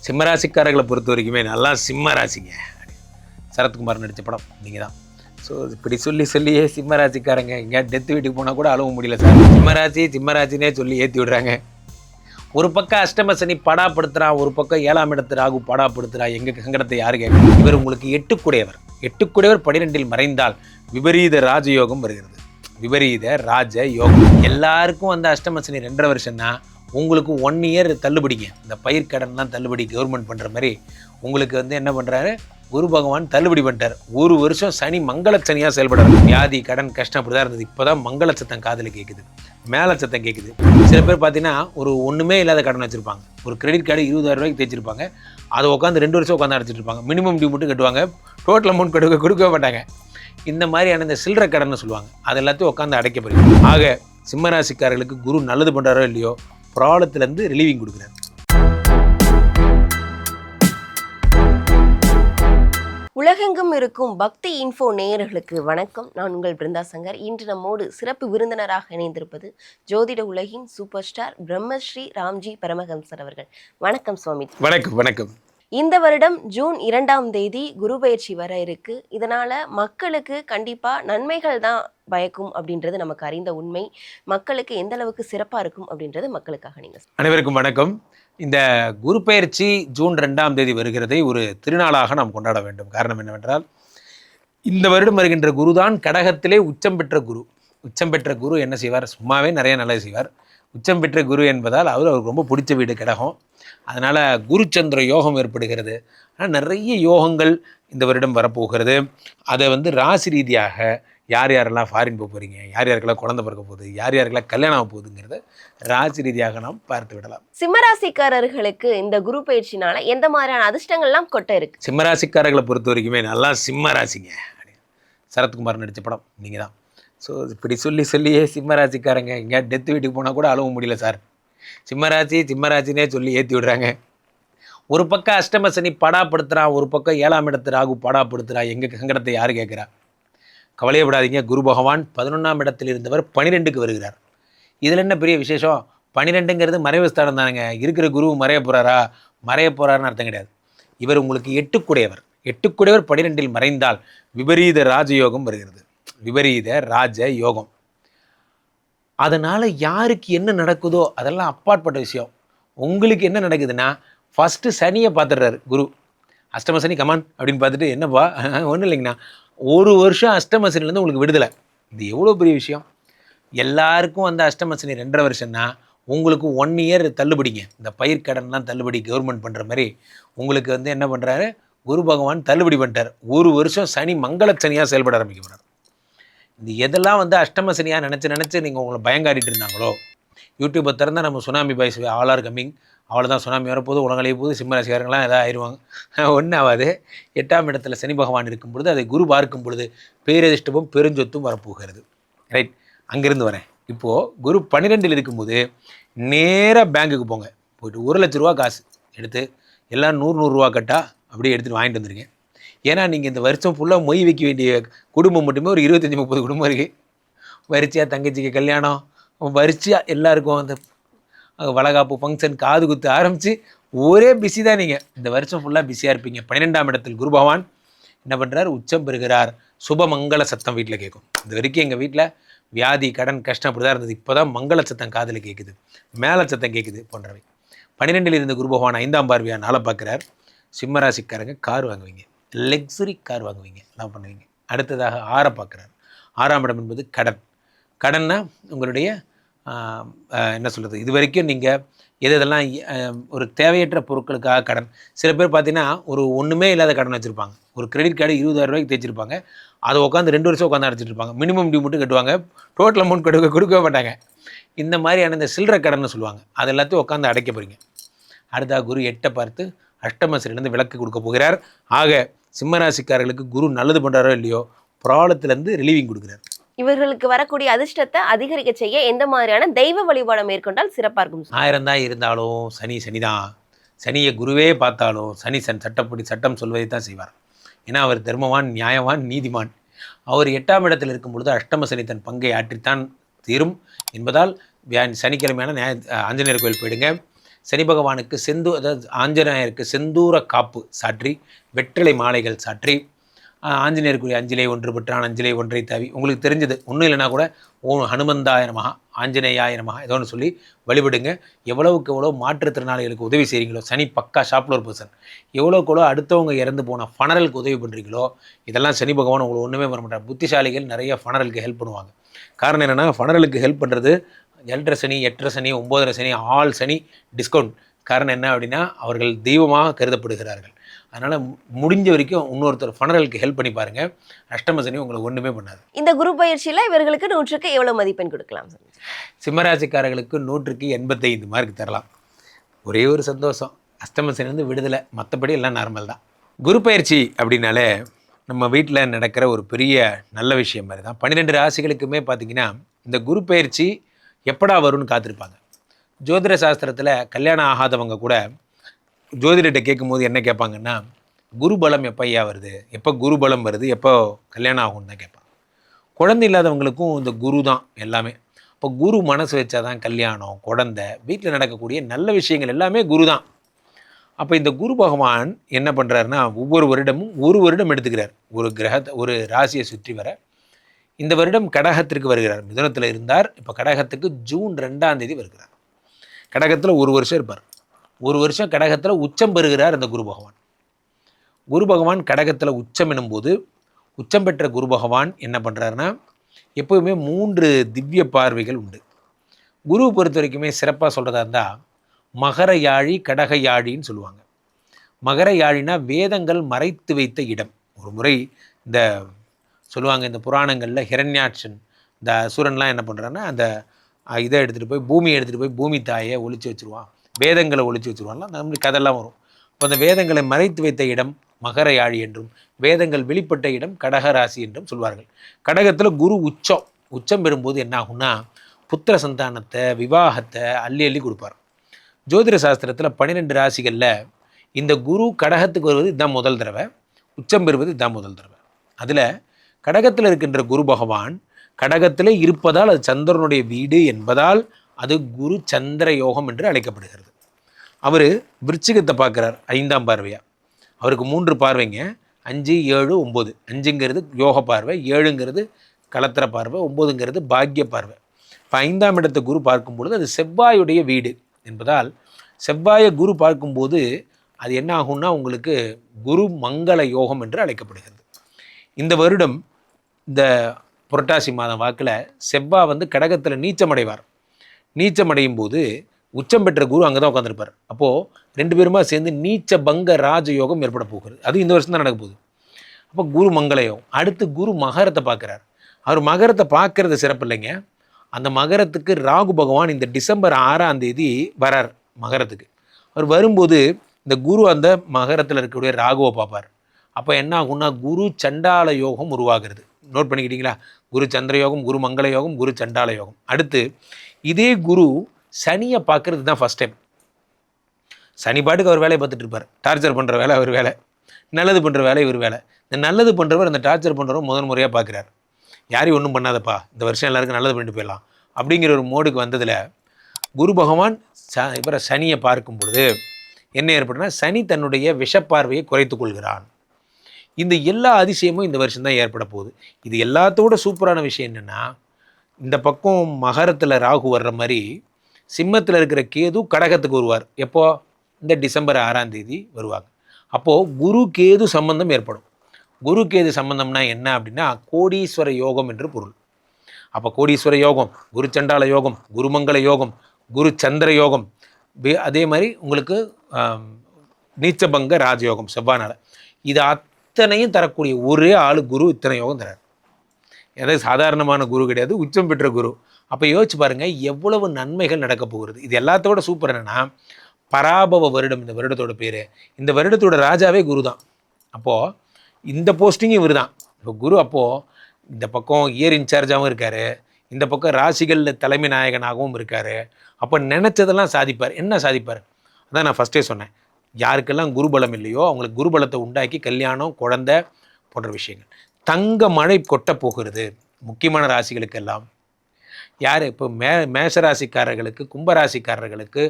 சிம்மராசிக்காரர்களை பொறுத்த வரைக்குமே நல்லா சிம்ம ராசிங்க. சரத்குமார் நடித்த படம் நீங்கள் தான். ஸோ இப்படி சொல்லியே சிம்மராசிக்காரங்க எங்கேயா டெத்து வீட்டுக்கு போனால் கூட அழுவ முடியல சார். சிம்மராசினே சொல்லி ஏற்றி விடுறாங்க. ஒரு பக்கம் அஷ்டம சனி படாப்படுத்துகிறான், ஒரு பக்கம் 7ஆம் இடத்து ராகு படாப்படுத்துகிறா. எங்கள் சங்கடத்தை யாரு கேட்க? இவர் உங்களுக்கு எட்டுக்குடையவர் 12இல் மறைந்தால் விபரீத ராஜயோகம் வருகிறது. விபரீத ராஜ யோகம் எல்லாருக்கும் அந்த அஷ்டம சனி 2.5 வருஷம்னா உங்களுக்கு 1 இயர் தள்ளுபடிங்க. இந்த பயிர்க்கடன்லாம் தள்ளுபடி கவர்மெண்ட் பண்ணுற மாதிரி உங்களுக்கு என்ன பண்ணுறாரு, குரு பகவான் தள்ளுபடி பண்ணிட்டார். 1 வருஷம் சனி மங்கள சனியாக செயல்படுறாரு. வியாதி கடன் கஷ்டம் அப்படி தான் இருந்தது. இப்போ தான் மங்கள சத்தம் காதில் கேட்குது, மேலே சத்தம் கேட்குது. சில பேர் பார்த்தீங்கன்னா ஒரு ஒன்றுமே இல்லாத கடன் வச்சுருப்பாங்க. ஒரு கிரெடிட் கார்டு 20,000 ரூபாய்க்கு தேய்ச்சிருப்பாங்க. அதை உட்காந்து 2 வருஷம் உட்காந்து அடைச்சிட்டு இருப்பாங்க. மினிமம் டியூ மட்டும் கட்டுவாங்க, டோட்டல் அமௌண்ட் கொடுக்கவே மாட்டாங்க. இந்த மாதிரியான இந்த சில்லறை கடன்னு சொல்லுவாங்க, அது எல்லாத்தையும் உட்காந்து அடைக்கப்படுது. ஆக சிம்மராசிக்காரர்களுக்கு குரு நல்லது பண்ணுறாரோ இல்லையோ, ப்ராப்ளத்திலேருந்து ரிலீவிங் கொடுக்குறாரு. உலகெங்கும் இருக்கும் பக்தி இன்ஃபோ நேயர்களுக்கு வணக்கம். நான் உங்கள் பிருந்தா சங்கர். இன்று நம்மோடு சிறப்பு விருந்தினராக இணைந்திருப்பது ஜோதிட உலகின் சூப்பர் ஸ்டார் பிரம்மஸ்ரீ ராம்ஜி பரமஹம்சர் அவர்கள். வணக்கம் சுவாமி. வணக்கம் வணக்கம். இந்த வருடம் ஜூன் 2ஆம் தேதி குரு பயிற்சி வர இருக்கு. இதனால மக்களுக்கு கண்டிப்பா நன்மைகள் தான் பயக்கும் அப்படின்றது நமக்கு அறிந்த உண்மை. மக்களுக்கு எந்த அளவுக்கு சிறப்பா இருக்கும் அப்படின்றது மக்களுக்காக நீங்க. அனைவருக்கும் வணக்கம். இந்த குரு பயிற்சி ஜூன் 2ஆம் தேதி வருகிறதை ஒரு திருநாளாக நாம் கொண்டாட வேண்டும். காரணம் என்னவென்றால், இந்த வருடம் வருகின்ற குருதான் கடகத்திலே உச்சம் பெற்ற குரு. உச்சம் பெற்ற குரு என்ன செய்வார்? சும்மாவே நிறைய நல்லது செய்வார். உச்சம் பெற்ற குரு என்பதால் அவருக்கு ரொம்ப பிடிச்ச வீடு கடகம். அதனால் குருச்சந்திர யோகம் ஏற்படுகிறது. ஆனால் நிறைய யோகங்கள் இந்த வருடம் வரப்போகிறது. அதை ராசி ரீதியாக யார் யாரெல்லாம் ஃபாரின் போக போகிறீங்க, யார் யாருக்கெல்லாம் குழந்தை பிறக்க போகுது, யார் யாருக்கெல்லாம் கல்யாணம் ஆக போகுதுங்கிறத ராசி ரீதியாக நாம் பார்த்து விடலாம். சிம்மராசிக்காரர்களுக்கு இந்த குரு பயிற்சினால எந்த மாதிரியான அதிர்ஷ்டங்கள்லாம் கொட்ட இருக்கு? சிம்மராசிக்காரர்களை பொறுத்த வரைக்குமே நல்லா சிம்ம ராசிங்க. சரத்குமார் நடித்த படம் நீங்கள் தான். ஸோ இப்படி சொல்லியே சிம்மராசிக்காரங்க எங்கேயா டெத்து வீட்டுக்கு போனால் கூட அழுவ முடியல சார். சிம்மராசினே சொல்லி ஏற்றி விடுறாங்க. ஒரு பக்கம் அஷ்டம சனி படாப்படுத்துகிறான், ஒரு பக்கம் 7ஆம் இடத்து ராகு படாப்படுத்துகிறா. எங்கள் சங்கடத்தை யார் கேட்குறா? கவலையப்படாதீங்க. குரு பகவான் 11ஆம் இடத்தில் இருந்தவர் 12க்கு வருகிறார். இதில் என்ன பெரிய விசேஷம்? 12ங்கிறது மறைவு ஸ்தானம் தானுங்க. இருக்கிற குரு மறைய போகிறாருன்னு அர்த்தம் கிடையாது. இவர் உங்களுக்கு எட்டுக்குடையவர் 12இல் மறைந்தால் விபரீத ராஜயோகம் வருகிறது. விபரீத ராஜ யோகம். அதனால் யாருக்கு என்ன நடக்குதோ அதெல்லாம் அப்பாற்பட்ட விஷயம். உங்களுக்கு என்ன நடக்குதுன்னா, ஃபஸ்ட்டு சனியை பார்த்துடுறாரு குரு. அஷ்டம சனி கமான் அப்படின்னு பார்த்துட்டு, என்னப்பா ஒன்றும் இல்லைங்கண்ணா, 1 வருஷம் அஷ்டம சனிலேருந்து உங்களுக்கு விடுதலை. இது எவ்வளோ பெரிய விஷயம். எல்லாருக்கும் அஷ்டம சனி 2.5 வருஷம்னா உங்களுக்கு 1 இயர் தள்ளுபடிங்க. இந்த பயிர்க்கடன்லாம் தள்ளுபடி கவர்மெண்ட் பண்ணுற மாதிரி உங்களுக்கு என்ன பண்ணுறாரு, குரு பகவான் தள்ளுபடி பண்ணிட்டார். 1 வருஷம் சனி மங்கள சனியாக செயல்பட ஆரம்பிக்க போகிறார். இந்த எதெல்லாம் அஷ்டம சனியாக நினச்சி நீங்கள் உங்களை பயங்காட்டிட்டு இருந்தாங்களோ, யூடியூப்பை திறந்தால் நம்ம tsunami boys all are coming, அவ்வளோதான் சுனாமி வரப்போது, உலகளையே போது, சிம்மராசிக்காரங்களாம் எதாவது ஆயிடுவாங்க. ஒன்றும் ஆகாது. 8ஆம் இடத்துல சனி பகவான் இருக்கும் பொழுது, அதை குரு பார்க்கும் பொழுது பேரதிர்ஷ்டமும் பெருஞ்சொத்தும் வரப்போகிறது. ரைட், அங்கேருந்து வரேன். இப்போது குரு 12இல் இருக்கும்போது நேராக பேங்க்குக்கு போங்க. போய்ட்டு 1 லட்ச ரூபா காசு எடுத்து எல்லாம் 100 ரூபா கட்டா அப்படியே எடுத்துகிட்டு வாங்கிட்டு வந்துருங்க. ஏன்னா நீங்கள் இந்த வருஷம் ஃபுல்லாக மொய் வைக்க வேண்டிய குடும்பம் மட்டுமே ஒரு 25-30 குடும்பம் இருக்குது. வரிசையாக தங்கச்சிக்கு கல்யாணம், வரிசையாக எல்லாருக்கும் வளகாப்பு ஃபங்க்ஷன், காது குத்து ஆரம்பித்து ஒரே பிஸி தான். நீங்கள் இந்த வருஷம் ஃபுல்லாக பிஸியாக இருப்பீங்க. 12ஆம் இடத்தில் குரு பகவான் என்ன பண்ணுறார்? உச்சம் பெறுகிறார். சுபமங்கள சத்தம் வீட்டில் கேட்கும். இது வரைக்கும் எங்கள் வீட்டில் வியாதி கடன் கஷ்டம் அப்படி தான் இருந்தது. இப்போ தான் மங்கள சத்தம் காதில் கேட்குது, மேலே சத்தம் கேட்குது போன்றவை. 12இல் இருந்த குரு பகவான் 5ஆம் பார்வையாக நாளை பார்க்குறார். சிம்மராசிக்காரங்க கார் வாங்குவீங்க, லக்ஸுரி கார் வாங்குவீங்க, எல்லாம் பண்ணுவீங்க. அடுத்ததாக 6 பார்க்குறாரு. 6ஆம் இடம் என்பது கடன்னா உங்களுடைய என்ன சொல்கிறது, இது வரைக்கும் நீங்கள் எதெல்லாம் ஒரு தேவையற்ற பொருட்களுக்காக கடன். சில பேர் பார்த்தீங்கன்னா ஒரு ஒன்றுமே இல்லாத கடன் வச்சுருப்பாங்க. ஒரு கிரெடிட் கார்டு 20,000 ரூபாய்க்கு தேய்ச்சிருப்பாங்க. அதை உட்காந்து 2 வருஷம் உட்காந்து அடைச்சிட்டு இருப்பாங்க. மினிமம் டியூ மட்டும் கட்டுவாங்க, டோட்டல் அமௌண்ட் கொடுக்கவே மாட்டாங்க. இந்த மாதிரியான இந்த சில்லறை கடன்னு சொல்லுவாங்க, அது எல்லாத்தையும் உட்காந்து அடைக்க போகிறீங்க. அடுத்த குரு 8 பார்த்து அஷ்டம சனிலேருந்து விலக்கு கொடுக்க போகிறார். ஆக சிம்மராசிக்காரர்களுக்கு குரு நல்லது பண்ணுறாரோ இல்லையோ, ப்ராப்ளத்திலேருந்து ரிலீவிங் கொடுக்குறார். இவர்களுக்கு வரக்கூடிய அதிர்ஷ்டத்தை அதிகரிக்க செய்ய எந்த மாதிரியான தெய்வ வழிபாடு மேற்கொண்டால் சிறப்பாக இருக்கும்? 1000 தான் இருந்தாலும் சனிதான். சனியை குருவே பார்த்தாலும் சட்டப்படி சட்டம் சொல்வதை தான் செய்வார். ஏன்னா அவர் தர்மவான், நியாயவான், நீதிமான். அவர் 8ஆம் இடத்தில் இருக்கும் பொழுது அஷ்டம சனி தன் பங்கை ஆற்றித்தான் தீரும் என்பதால் சனிக்கிழமையான ஆஞ்சநேயர் கோயில் போயிடுங்க. சனி பகவானுக்கு அதாவது ஆஞ்சநேயருக்கு செந்தூர காப்பு சாற்றி வெற்றிலை மாலைகள் சாற்றி ஆஞ்சநேயருக்குரிய அஞ்சிலை ஒன்று பெற்றான் அஞ்சிலை ஒன்றை தாவி உங்களுக்கு தெரிஞ்சது ஒன்றும் இல்லைனா கூட ஹனுமந்தாயிரமாக ஆஞ்சநேயாயிரமாக ஏதோ ஒன்று சொல்லி வழிபடுங்க. எவ்வளவுக்கு எவ்வளோ மாற்றுத்திறனாளிகளுக்கு உதவி செய்கிறீங்களோ, சனி பக்கா ஷாப்பில் ஒரு பர்சன், எவ்வளோக்கு எவ்வளோ அடுத்தவங்க இறந்து போன ஃபனரலுக்கு உதவி பண்ணுறீங்களோ, இதெல்லாம் சனி பகவான் உங்களுக்கு ஒன்றுமே பண்ண மாட்டார். புத்திசாலிகள் நிறைய ஃபனரலுக்கு ஹெல்ப் பண்ணுவாங்க. காரணம் என்னென்னா, ஃபனரலுக்கு ஹெல்ப் பண்ணுறது 7.5 சனி 8.5 சனி 9.5 சனி ஆல் சனி டிஸ்கவுண்ட். காரணம் என்ன அப்படின்னா, அவர்கள் தெய்வமாக கருதப்படுகிறார்கள். அதனால் முடிஞ்ச வரைக்கும் இன்னொருத்தர் ஃபனரலுக்கு ஹெல்ப் பண்ணி பாருங்கள். அஷ்டம சனி உங்களுக்கு ஒன்றுமே பண்ணாது. இந்த குரு பயிற்சியில் இவர்களுக்கு 100க்கு எவ்வளோ மதிப்பெண் கொடுக்கலாம்? சிம்மராசிக்காரர்களுக்கு 100க்கு 85 மார்க் தரலாம். ஒரே ஒரு சந்தோஷம், அஷ்டம சனி வந்து விடுதலை, மற்றபடி எல்லாம் நார்மல் தான். குரு பயிற்சி அப்படின்னாலே நம்ம வீட்டில் நடக்கிற ஒரு பெரிய நல்ல விஷயம் மாதிரி தான். 12 ராசிகளுக்குமே பார்த்திங்கன்னா இந்த குரு பயிற்சி எப்படா வரும்னு காத்திருப்பாங்க. ஜோதிட சாஸ்திரத்தில் கல்யாணம் ஆகாதவங்க கூட ஜோதிடத்தை கேட்கும்போது என்ன கேட்பாங்கன்னா, குரு பலம் எப்போ ஐயா வருது, எப்போ குரு பலம் வருது, எப்போ கல்யாணம் ஆகும்னு தான் கேட்பாங்க. குழந்தை இல்லாதவங்களுக்கும் இந்த குரு தான் எல்லாமே. இப்போ குரு மனசு வச்சா தான் கல்யாணம், குழந்தை, வீட்டில் நடக்கக்கூடிய நல்ல விஷயங்கள் எல்லாமே குரு தான். அப்போ இந்த குரு பகவான் என்ன பண்ணுறாருன்னா, ஒவ்வொரு வருடமும் ஒரு வருடம் எடுத்துக்கிறார். ஒரு கிரகத்தை ஒரு ராசியை சுற்றி வர. இந்த வருடம் கடகத்திற்கு வருகிறார். மிதுனத்தில் இருந்தார், இப்போ கடகத்துக்கு ஜூன் 2ஆம் தேதி வருகிறார். கடகத்தில் ஒரு வருஷம் இருப்பார். ஒரு வருஷம் கடகத்தில் உச்சம் பெறுகிறார் அந்த குரு பகவான். குரு பகவான் கடகத்தில் உச்சம் எனும்போது, உச்சம் பெற்ற குரு பகவான் என்ன பண்ணுறாருன்னா, எப்போவுமே 3 திவ்ய பார்வைகள் உண்டு. குருவை பொறுத்த வரைக்குமே சிறப்பாக சொல்கிறதா இருந்தால், மகர யாழி கடக யாழின்னு சொல்லுவாங்க. மகர யாழினா வேதங்கள் மறைத்து வைத்த இடம். ஒரு முறை இந்த சொல்லுவாங்க, இந்த புராணங்களில் ஹிரண்யாட்சன் இந்த அசுரன்லாம் என்ன பண்ணுறான்னா, அந்த இதை எடுத்துகிட்டு போய் பூமியை எடுத்துகிட்டு போய் பூமி தாயை ஒழிச்சு வச்சுருவான், வேதங்களை ஒழிச்சு வச்சுருவாங்கலாம், அந்த மாதிரி கதெல்லாம் வரும். இப்போ அந்த வேதங்களை மறைத்து வைத்த இடம் மகர யாழி என்றும், வேதங்கள் வெளிப்பட்ட இடம் கடகராசி என்றும் சொல்வார்கள். கடகத்தில் குரு உச்சம் பெறும்போது என்ன ஆகும்னா, புத்திர சந்தானத்தை விவாகத்தை அள்ளி அள்ளி கொடுப்பார். ஜோதிட சாஸ்திரத்தில் 12 ராசிகளில் இந்த குரு கடகத்துக்கு வருவது இதுதான் முதல் தடவை, உச்சம் பெறுவது இதுதான் முதல் தடவை. அதில் கடகத்தில் இருக்கின்ற குரு பகவான் கடகத்திலே இருப்பதால் அது சந்திரனுடைய வீடு என்பதால் அது குரு சந்திர யோகம் என்று அழைக்கப்படுகிறது. அவர் விருச்சிகத்தை பார்க்குறார் 5ஆம் பார்வையாக. அவருக்கு 3 பார்வைங்க, 5 7 9. 5ங்கிறது யோக பார்வை, 7ங்கிறது கலத்திர பார்வை, 9ங்கிறது பாக்கிய பார்வை. இப்போ 5ஆம் இடத்தை குரு பார்க்கும்பொழுது அது செவ்வாயுடைய வீடு என்பதால் செவ்வாயை குரு பார்க்கும்போது அது என்ன ஆகும்னா, உங்களுக்கு குரு மங்கள யோகம் என்று அழைக்கப்படுகிறது. இந்த வருடம் இந்த புரட்டாசி மாதம் வாக்கில் செவ்வாய் வந்து கடகத்தில் நீச்சமடைவார். நீச்சமடையும் போது உச்சம் பெற்ற குரு அங்கே தான் உட்காந்துருப்பார். அப்போது 2 பேருமா சேர்ந்து நீச்ச பங்க ராஜயோகம் ஏற்பட போகிறது. அது இந்த வருஷம் தான் நடக்க போகுது. அப்போ குரு மங்கள யோகம். அடுத்து குரு மகரத்தை பார்க்குறார். அவர் மகரத்தை பார்க்கறது சிறப்பு இல்லைங்க. அந்த மகரத்துக்கு ராகு பகவான் இந்த டிசம்பர் 6ஆம் தேதி வரார் மகரத்துக்கு. அவர் வரும்போது இந்த குரு அந்த மகரத்தில் இருக்கக்கூடிய ராகுவை பார்ப்பார். அப்போ என்ன ஆகும்னா, குரு சண்டால யோகம் உருவாகிறது. நோட் பண்ணிக்கிட்டீங்களா? குரு சந்திர யோகம், குரு மங்கள யோகம், குரு சண்டால யோகம். அடுத்து இதே குரு சனியை பார்க்கறது தான் ஃபஸ்ட் டைம். சனி பாட்டுக்கு அவர் வேலையை பார்த்துட்டு இருப்பார். டார்ச்சர் பண்ணுற வேலை அவர் வேலை, நல்லது பண்ணுற வேலை இவர் வேலை. இந்த நல்லது பண்ணுறவர் அந்த டார்ச்சர் பண்ணுறவர் முதல் முறையாக பார்க்குறார். யாரையும் ஒன்றும் பண்ணாதப்பா, இந்த வருஷம் எல்லாருக்கும் நல்லது பண்ணிட்டு போயிடலாம் அப்படிங்கிற ஒரு மோடுக்கு வந்ததில் குரு பகவான் இவரை சனியை பார்க்கும் பொழுது என்ன ஏற்படுனா, சனி தன்னுடைய விஷப்பார்வையை குறைத்து கொள்கிறான். இந்த எல்லா அதிசயமும் இந்த வருஷம் தான் ஏற்பட போகுது. இது எல்லாத்தோட சூப்பரான விஷயம் என்னென்னா, இந்த பக்கம் மகரத்தில் ராகு வர்ற மாதிரி சிம்மத்தில் இருக்கிற கேது கடகத்துக்கு வருவார். எப்போ? இந்த டிசம்பர் 6ஆம் தேதி வருவாங்க. அப்போது குரு கேது சம்பந்தம் ஏற்படும். குரு கேது சம்பந்தம்னா என்ன அப்படின்னா, கோடீஸ்வர யோகம் என்று பொருள். அப்போ கோடீஸ்வர யோகம், குரு சண்டால யோகம், குருமங்கள யோகம், குரு சந்திர யோகம், அதே மாதிரி உங்களுக்கு நீச்சபங்க ராஜயோகம் செவ்வானால், இது அத்தனையும் தரக்கூடிய ஒரே ஆள் குரு இத்தனை யோகம் தரார். ஏதாவது சாதாரணமான குரு கிடையாது, உச்சம் பெற்ற குரு. அப்போ யோசிச்சு பாருங்கள் எவ்வளவு நன்மைகள் நடக்க போகிறது. இது எல்லாத்தோட சூப்பர் என்னென்னா, பராபவ வருடம் இந்த வருடத்தோட பேர். இந்த வருடத்தோட ராஜாவே குரு தான். அப்போது இந்த போஸ்டிங்கும் இவர் தான். இப்போ குரு அப்போது இந்த பக்கம் இயர் இன்சார்ஜாகவும் இருக்கார், இந்த பக்கம் ராசிகளில் தலைமை நாயகனாகவும் இருக்கார். அப்போ நினச்சதெல்லாம் சாதிப்பார். என்ன சாதிப்பார்? அதான் நான் ஃபஸ்ட்டே சொன்னேன், யாருக்கெல்லாம் குருபலம் இல்லையோ அவங்களுக்கு குருபலத்தை உண்டாக்கி கல்யாணம், குழந்தை போன்ற விஷயங்கள். தங்க மழை கொட்ட போகிறது முக்கியமான ராசிகளுக்கெல்லாம். யார் இப்போ மேஷராசிக்காரர்களுக்கு, கும்பராசிக்காரர்களுக்கு,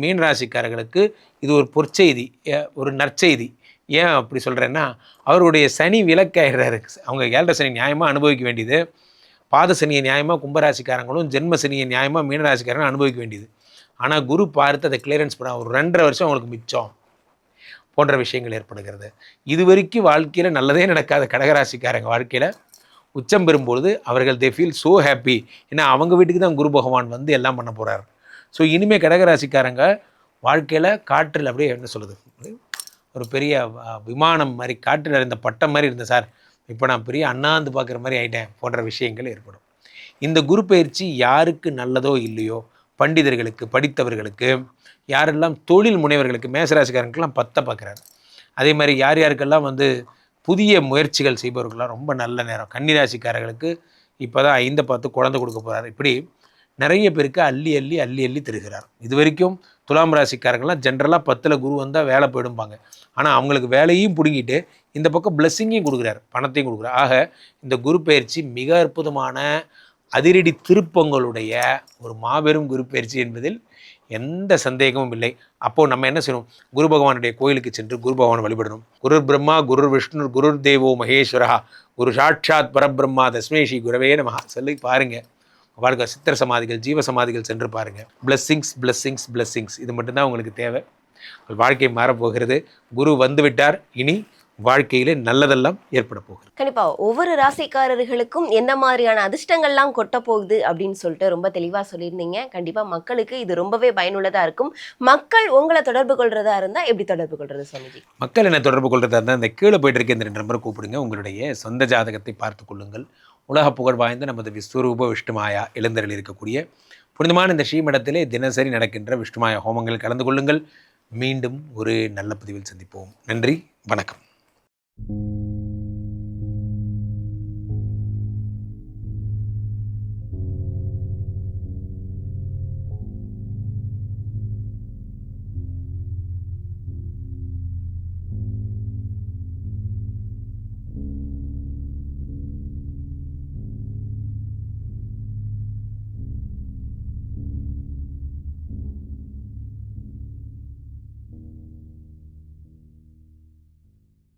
மீன ராசிக்காரர்களுக்கு இது ஒரு பொற்செய்தி, ஒரு நற்செய்தி. ஏன் அப்படி சொல்கிறேன்னா, அவருடைய சனி விலக்காயிடுறாரு. அவங்க 7.5 சனி நியாயமாக அனுபவிக்க வேண்டியது, பாத சனியை நியாயமாக கும்பராசிக்காரங்களும், ஜென்ம சனியை நியாயமாக மீனராசிக்காரங்களும் அனுபவிக்க வேண்டியது. ஆனால் குரு பார்த்து அதை கிளியரன்ஸ் பண்ண ஒரு 2.5 வருஷம் அவங்களுக்கு மிச்சம் போன்ற விஷயங்கள் ஏற்படுகிறது. இது வரைக்கும் வாழ்க்கையில் நல்லதே நடக்காத கடகராசிக்காரங்க வாழ்க்கையில் உச்சம் பெறும்பொழுது அவர்கள் தே ஃபீல் ஸோ ஹாப்பி. ஏன்னா அவங்க வீட்டுக்கு தான் குரு பகவான் வந்து எல்லாம் பண்ண போகிறார். ஸோ இனிமேல் கடகராசிக்காரங்க வாழ்க்கையில் காற்றில் அப்படியே என்ன சொல்லுது, ஒரு பெரிய விமானம் மாதிரி காற்றில் இருந்த பட்டம் மாதிரி இருந்தேன் சார், இப்போ நான் பெரிய அண்ணாந்து பார்க்குற மாதிரி ஆகிட்டேன் போன்ற விஷயங்கள் ஏற்படும். இந்த குரு பயிற்சி யாருக்கு நல்லதோ இல்லையோ, பண்டிதர்களுக்கு, படித்தவர்களுக்கு, யாரெல்லாம் தொழில் முனைவர்களுக்கு, மேசராசிக்காரங்களுக்கெல்லாம் 10 பார்க்குறாரு. அதே மாதிரி யார் யாருக்கெல்லாம் வந்து புதிய முயற்சிகள் செய்பவர்கள்லாம் ரொம்ப நல்ல நேரம். கன்னிராசிக்காரர்களுக்கு இப்போ தான் 5 பார்த்து குழந்தை கொடுக்க போகிறார். இப்படி நிறைய பேருக்கு அள்ளி அள்ளி அள்ளி அள்ளி தருகிறார். இது வரைக்கும் துலாம் ராசிக்காரங்கள்லாம் ஜென்ரலாக 10ல் குரு வந்தால் வேலை போயிடும்பாங்க. ஆனால் அவங்களுக்கு வேலையும் பிடுங்கிட்டு இந்த பக்கம் பிளெஸ்ஸிங்கையும் கொடுக்குறாரு, பணத்தையும் கொடுக்குறாரு. ஆக இந்த குரு பயிற்சி மிக அற்புதமான அதிரடி திருப்பங்களுடைய ஒரு மாபெரும் குரு பயிற்சி என்பதில் எந்த சந்தேகமும் இல்லை. அப்போது நம்ம என்ன செய்யணும், குரு பகவானுடைய கோயிலுக்கு சென்று குரு பகவானை வழிபடணும். குரு பிரம்மா, குரு விஷ்ணு, குரு தேவோ மகேஸ்வரா, குரு சாட்சாத் பரபிரம்மா தஸ்மை ஸ்ரீ குரவே நமஹ சொல்லி பாருங்கள். வாழ்க்கை சித்திர சமாதிகள், ஜீவ சமாதிகள் சென்று பாருங்கள். பிளெஸ்ஸிங்ஸ் பிளெஸ்ஸிங்ஸ் பிளெஸ்ஸிங்ஸ், இது மட்டும்தான் உங்களுக்கு தேவை. வாழ்க்கை மாறப்போகிறது. குரு வந்து விட்டார், இனி வாழ்க்கையிலே நல்லதெல்லாம் ஏற்பட போகுது. கண்டிப்பா ஒவ்வொரு ராசிக்காரர்களுக்கும் எந்த மாதிரியான அதிர்ஷ்டங்கள்லாம் கொட்ட போகுது அப்படின்னு சொல்லிட்டு ரொம்ப தெளிவா சொல்லியிருந்தீங்க. கண்டிப்பா மக்களுக்கு இது ரொம்பவே பயனுள்ளதா இருக்கும். மக்கள் உங்களை தொடர்பு கொள்றதா இருந்தா எப்படி தொடர்பு கொள்றது சுவாமிஜி? மக்கள் என்ன தொடர்பு கொள்றதா இருந்தால் இந்த கீழே போயிட்டு இருக்க இந்த 2 நம்பரை கூப்பிடுங்க. உங்களுடைய சொந்த ஜாதகத்தை பார்த்து கொள்ளுங்கள். உலக புகழ் வாய்ந்த நமது விஸ்வரூப விஷ்ணுமாயா எழுந்தருள் இருக்கக்கூடிய புனிதமான இந்த ஸ்ரீமடத்திலே தினசரி நடக்கின்ற விஷ்ணுமாயா ஹோமங்கள் கலந்து கொள்ளுங்கள். மீண்டும் ஒரு நல்ல பதிவில் சந்திப்போம். நன்றி, வணக்கம்.